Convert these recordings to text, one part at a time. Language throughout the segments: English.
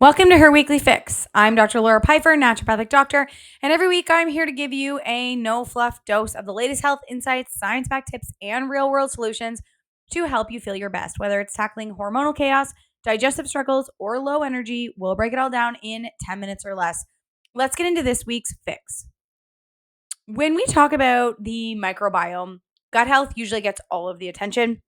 Welcome to Her Weekly Fix. I'm Dr. Laura Pipher, naturopathic doctor, and every week I'm here to give you a no-fluff dose of the latest health insights, science-backed tips, and real-world solutions to help you feel your best. Whether it's tackling hormonal chaos, digestive struggles, or low energy, we'll break it all down in 10 minutes or less. Let's get into this week's fix. When we talk about the microbiome, gut health usually gets all of the attention.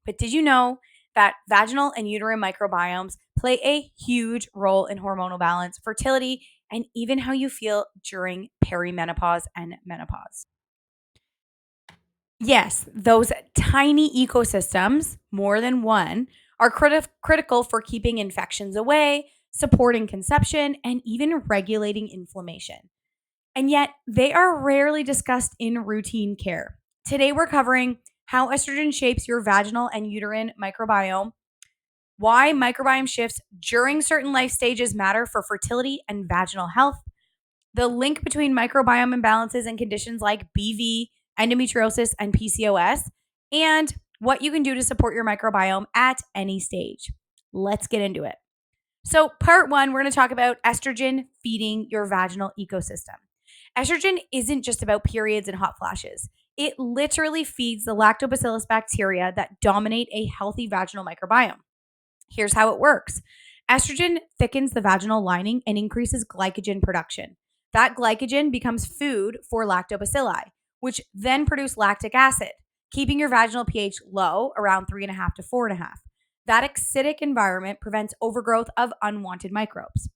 But did you know that vaginal and uterine microbiomes play a huge role in hormonal balance, fertility, and even how you feel during perimenopause and menopause? Yes, those tiny ecosystems, more than one, are critical for keeping infections away, supporting conception, and even regulating inflammation. And yet, they are rarely discussed in routine care. Today, we're covering how estrogen shapes your vaginal and uterine microbiome, why microbiome shifts during certain life stages matter for fertility and vaginal health, the link between microbiome imbalances and conditions like BV, endometriosis, and PCOS, and what you can do to support your microbiome at any stage. Let's get into it. So, part one, we're going to talk about estrogen feeding your vaginal ecosystem. Estrogen isn't just about periods and hot flashes. It literally feeds the lactobacillus bacteria that dominate a healthy vaginal microbiome. Here's how it works. Estrogen thickens the vaginal lining and increases glycogen production. That glycogen becomes food for lactobacilli, which then produce lactic acid, keeping your vaginal pH low, around 3.5 to 4.5. That acidic environment prevents overgrowth of unwanted microbes.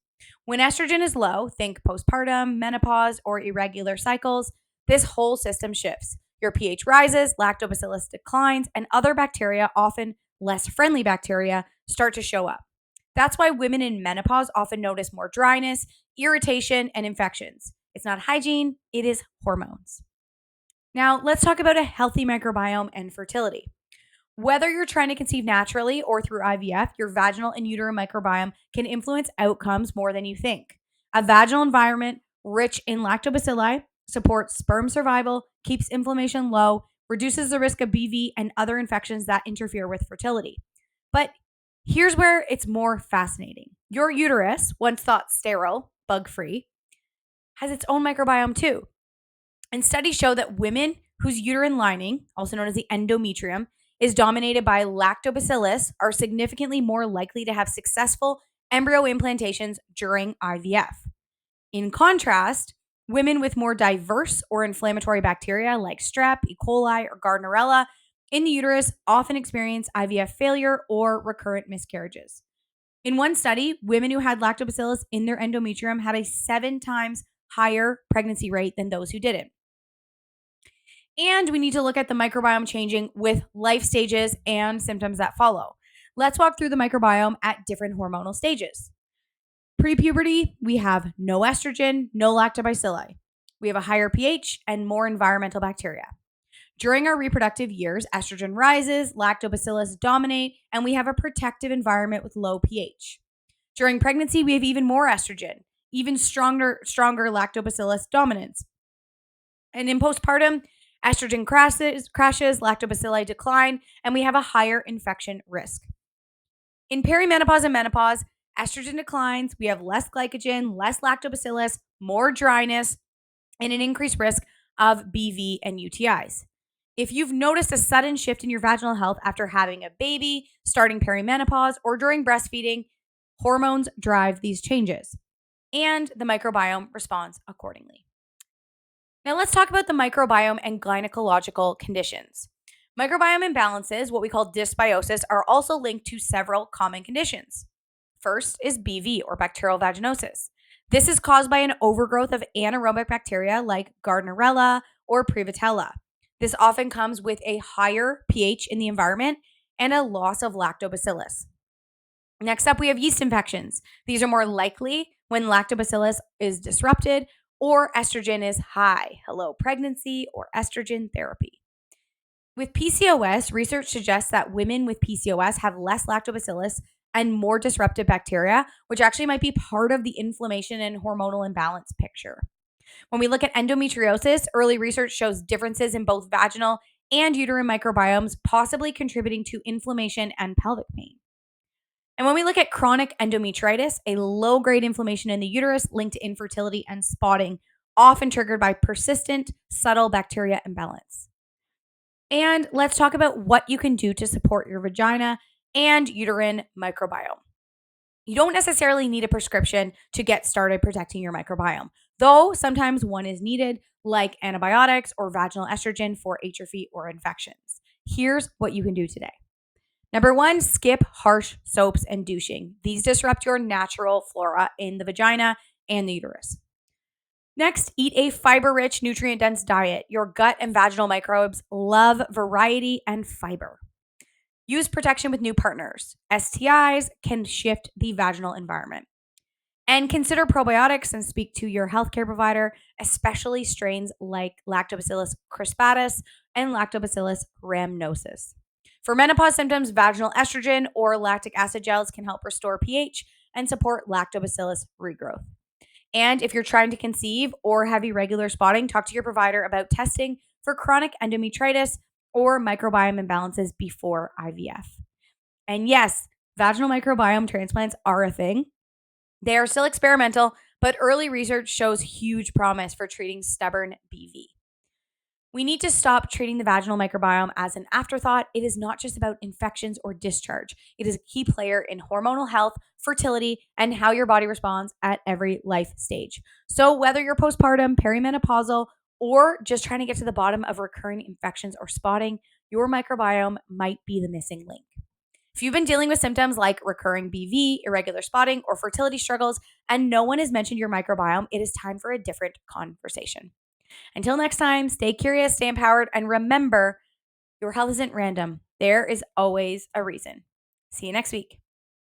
When estrogen is low, think postpartum, menopause, or irregular cycles, this whole system shifts. Your pH rises, lactobacillus declines, and other bacteria, often less friendly bacteria, start to show up. That's why women in menopause often notice more dryness, irritation, and infections. It's not hygiene, it is hormones. Now, let's talk about a healthy microbiome and fertility. Whether you're trying to conceive naturally or through IVF, your vaginal and uterine microbiome can influence outcomes more than you think. A vaginal environment rich in lactobacilli supports sperm survival, keeps inflammation low, reduces the risk of BV and other infections that interfere with fertility. But here's where it's more fascinating. Your uterus, once thought sterile, bug-free, has its own microbiome too. And studies show that women whose uterine lining, also known as the endometrium, is dominated by lactobacillus are significantly more likely to have successful embryo implantations during IVF. In contrast, women with more diverse or inflammatory bacteria like strep, E. coli, or Gardnerella in the uterus often experience IVF failure or recurrent miscarriages. In one study, women who had lactobacillus in their endometrium had a 7 times higher pregnancy rate than those who didn't. And we need to look at the microbiome changing with life stages and symptoms that follow. Let's walk through the microbiome at different hormonal stages. Pre-puberty, we have no estrogen, no lactobacilli. We have a higher pH and more environmental bacteria. During our reproductive years, estrogen rises, lactobacillus dominate, and we have a protective environment with low pH. During pregnancy, we have even more estrogen, even stronger lactobacillus dominance. And in postpartum, estrogen crashes, lactobacilli decline, and we have a higher infection risk. In perimenopause and menopause, estrogen declines, we have less glycogen, less lactobacillus, more dryness, and an increased risk of BV and UTIs. If you've noticed a sudden shift in your vaginal health after having a baby, starting perimenopause, or during breastfeeding, hormones drive these changes, and the microbiome responds accordingly. Now let's talk about the microbiome and gynecological conditions. Microbiome imbalances, what we call dysbiosis, are also linked to several common conditions. First is BV, or bacterial vaginosis. This is caused by an overgrowth of anaerobic bacteria like Gardnerella or Prevotella. This often comes with a higher pH in the environment and a loss of lactobacillus. Next up, we have yeast infections. These are more likely when lactobacillus is disrupted or estrogen is high. Hello, pregnancy or estrogen therapy. With PCOS, research suggests that women with PCOS have less lactobacillus and more disruptive bacteria, which actually might be part of the inflammation and hormonal imbalance picture. When we look at endometriosis, early research shows differences in both vaginal and uterine microbiomes, possibly contributing to inflammation and pelvic pain. And when we look at chronic endometriosis, a low grade inflammation in the uterus linked to infertility and spotting, often triggered by persistent, subtle bacteria imbalance. And let's talk about what you can do to support your vagina and uterine microbiome. You don't necessarily need a prescription to get started protecting your microbiome, though sometimes one is needed, like antibiotics or vaginal estrogen for atrophy or infections. Here's what you can do today. Number one, skip harsh soaps and douching. These disrupt your natural flora in the vagina and the uterus. Next, eat a fiber rich, nutrient dense diet. Your gut and vaginal microbes love variety and fiber. Use protection with new partners. STIs can shift the vaginal environment. And consider probiotics and speak to your healthcare provider, especially strains like Lactobacillus crispatus and Lactobacillus rhamnosus. For menopause symptoms, vaginal estrogen or lactic acid gels can help restore pH and support lactobacillus regrowth. And if you're trying to conceive or have irregular spotting, talk to your provider about testing for chronic endometritis or microbiome imbalances before IVF. And yes, vaginal microbiome transplants are a thing. They are still experimental, but early research shows huge promise for treating stubborn BV. We need to stop treating the vaginal microbiome as an afterthought. It is not just about infections or discharge. It is a key player in hormonal health, fertility, and how your body responds at every life stage. So whether you're postpartum, perimenopausal, or just trying to get to the bottom of recurring infections or spotting, your microbiome might be the missing link. If you've been dealing with symptoms like recurring BV, irregular spotting, or fertility struggles, and no one has mentioned your microbiome, it is time for a different conversation. Until next time, stay curious, stay empowered, and remember, your health isn't random. There is always a reason. See you next week.